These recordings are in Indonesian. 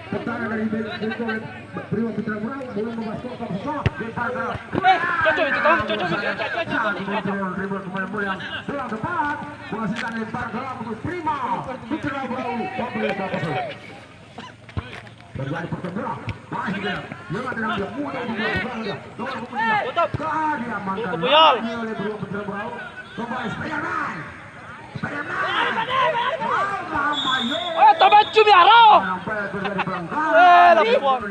Pertahanan dari Prima Putra Murau belum membasok ke besar. Cocok itu Tom, cocok. Kontrol dribble kembali Mulyang. Bola tepat menghasilkan lempar gelang untuk Prima Putra Murau. Terjadi pertempuran. Masih dia. Yang ada yang mudah dilakukan dia. Nomor punggung dia. Diamankan oleh Prima Putra Murau. Kembali Spiderman. Oh, tobat cumi arau. Lapor.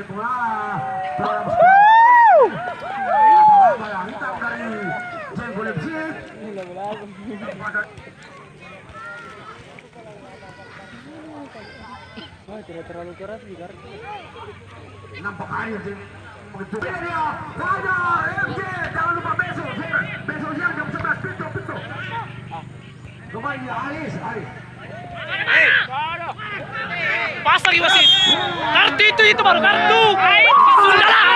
Tidak terlalu keras juga. Nampak air sih. Begitu dia. Fajar MJ. Jangan lupa besok. Besok siang jam 11 pintu. Kembali Alis. Pas lagi wasit. Kartu itu baru kartu. Sudahlah.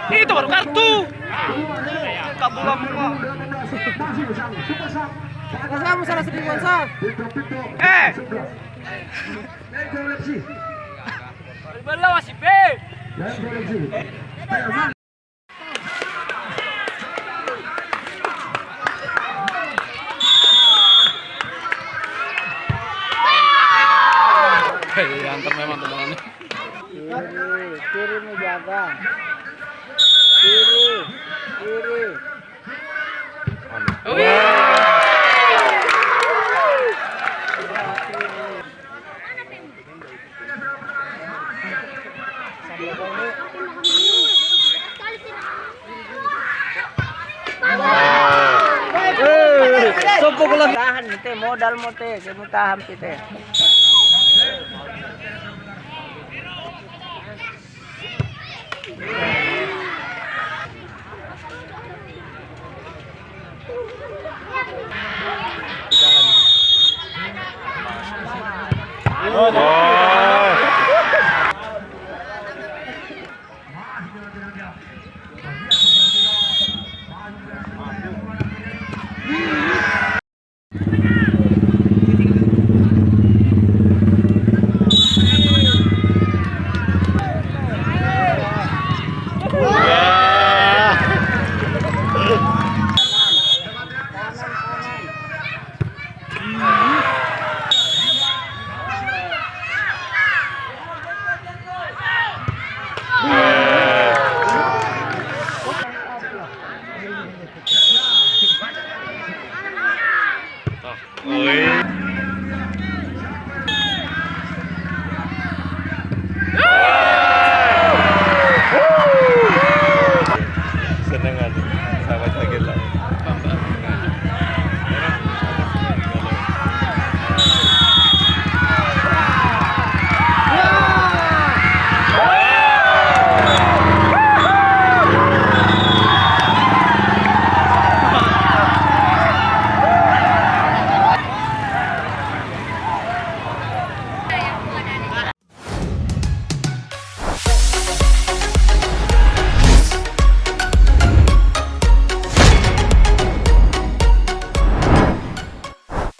Itu baru kartu. Kabulam muka. Sama salah sedikit Gonsa. Berbela masih B. Antar memang teman-teman. Kiri menjaga. Kiri. Sopok lang tahan nite modal mo te kemutahan kita. Oh.